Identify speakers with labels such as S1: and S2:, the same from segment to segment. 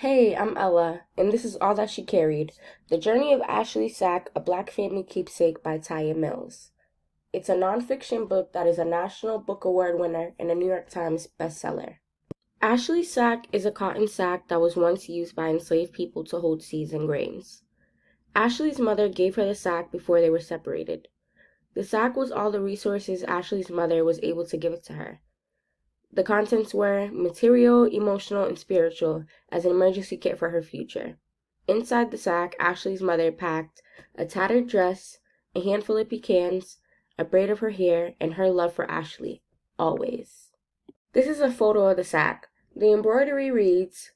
S1: Hey, I'm Ella, and this is All That She Carried, The Journey of Ashley Sack, A Black Family Keepsake by Tiya Mills. It's a nonfiction book that is a National Book Award winner and a New York Times bestseller. Ashley sack is a cotton sack that was once used by enslaved people to hold seeds and grains. Ashley's mother gave her the sack before they were separated. The sack was all the resources Ashley's mother was able to give it to her. The contents were material, emotional, and spiritual as an emergency kit for her future. Inside the sack, Ashley's mother packed a tattered dress, a handful of pecans, a braid of her hair, and her love for Ashley, always. This is a photo of the sack. The embroidery reads,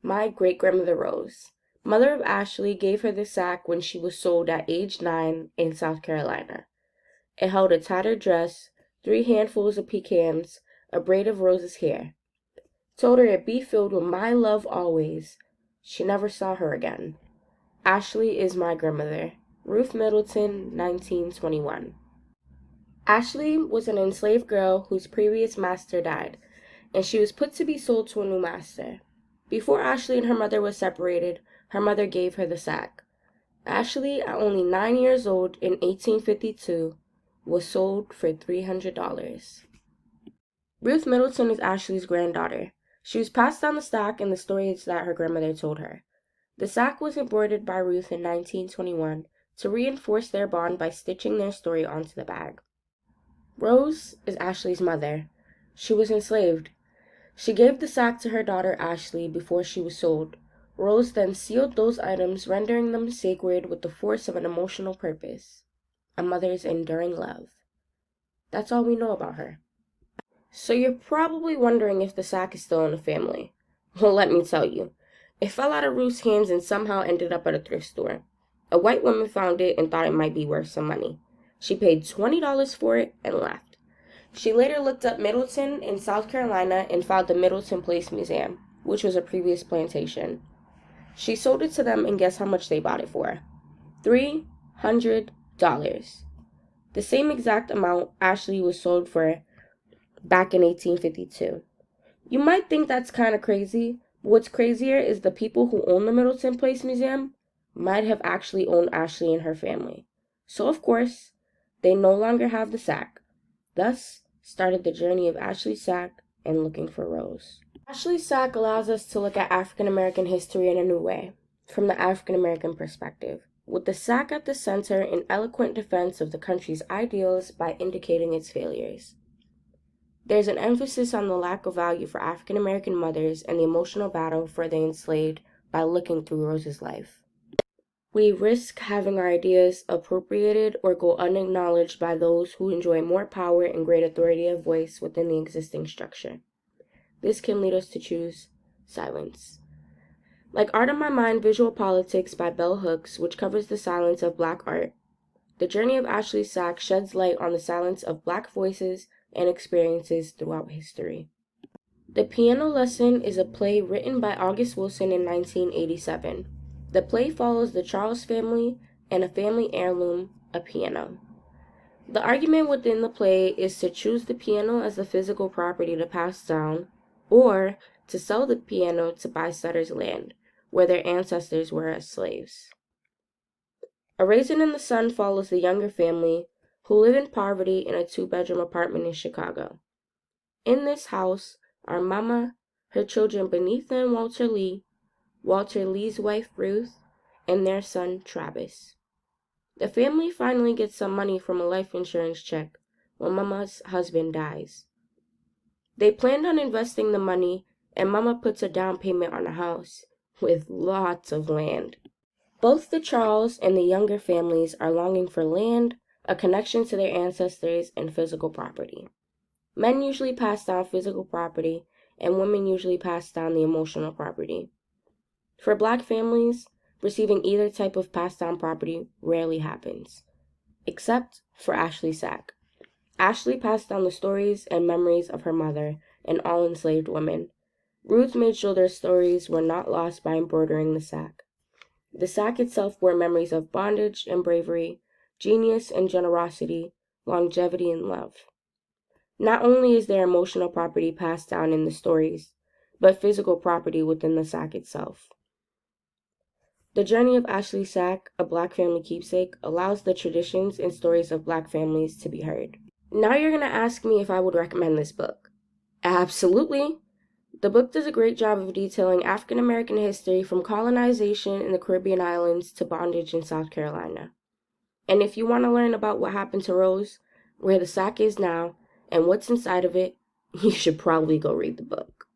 S1: "My great-grandmother Rose, mother of Ashley, gave her this sack when she was sold at age 9 in South Carolina. It held a tattered dress, 3 handfuls of pecans, a braid of Rose's hair. Told her it'd be filled with my love always. She never saw her again. Ashley is my grandmother." Ruth Middleton, 1921. Ashley was an enslaved girl whose previous master died, and she was put to be sold to a new master. Before Ashley and her mother were separated, her mother gave her the sack. Ashley, at only 9 years old in 1852, was sold for $300. Ruth Middleton is Ashley's granddaughter. She was passed down the sack in the stories that her grandmother told her. The sack was embroidered by Ruth in 1921 to reinforce their bond by stitching their story onto the bag. Rose is Ashley's mother. She was enslaved. She gave the sack to her daughter Ashley before she was sold. Rose then sealed those items, rendering them sacred with the force of an emotional purpose, a mother's enduring love. That's all we know about her. So you're probably wondering if the sack is still in the family. Well, let me tell you. It fell out of Ruth's hands and somehow ended up at a thrift store. A white woman found it and thought it might be worth some money. She paid $20 for it and left. She later looked up Middleton in South Carolina and found the Middleton Place Museum, which was a previous plantation. She sold it to them, and guess how much they bought it for? $300. The same exact amount Ashley was sold for back in 1852. You might think that's kind of crazy, but what's crazier is the people who own the Middleton Place Museum might have actually owned Ashley and her family. So, of course, they no longer have the sack. Thus started the journey of Ashley Sack and looking for Rose. Ashley Sack allows us to look at African American history in a new way, from the African American perspective, with the sack at the center in eloquent defense of the country's ideals by indicating its failures. There's an emphasis on the lack of value for African American mothers and the emotional battle for the enslaved by looking through Rose's life. We risk having our ideas appropriated or go unacknowledged by those who enjoy more power and great authority of voice within the existing structure. This can lead us to choose silence. Like Art of My Mind, Visual Politics by Bell Hooks, which covers the silence of Black art, the journey of Ashley Sack sheds light on the silence of Black voices and experiences throughout history. The Piano Lesson is a play written by August Wilson in 1987. The play follows the Charles family and a family heirloom, a piano. The argument within the play is to choose the piano as the physical property to pass down, or to sell the piano to buy settlers' land, where their ancestors were as slaves. A Raisin in the Sun follows the Younger family, who live in poverty in a 2-bedroom apartment in Chicago. In this house are Mama, her children Beneatha and Walter Lee's wife Ruth, and their son Travis. The family finally gets some money from a life insurance check when Mama's husband dies. They planned on investing the money, and Mama puts a down payment on a house with lots of land. Both the Charles and the Younger families are longing for land, a connection to their ancestors, and physical property. Men usually pass down physical property, and women usually pass down the emotional property. For Black families, receiving either type of passed down property rarely happens, except for Ashley Sack. Ashley passed down the stories and memories of her mother and all enslaved women. Ruth made sure their stories were not lost by embroidering the sack. The sack itself bore memories of bondage and bravery, genius and generosity, longevity and love. Not only is their emotional property passed down in the stories, but physical property within the sack itself. The journey of Ashley's sack, a Black family keepsake, allows the traditions and stories of Black families to be heard. Now you're going to ask me if I would recommend this book. Absolutely. The book does a great job of detailing African American history from colonization in the Caribbean islands to bondage in South Carolina. And if you want to learn about what happened to Rose, where the sack is now, and what's inside of it, you should probably go read the book.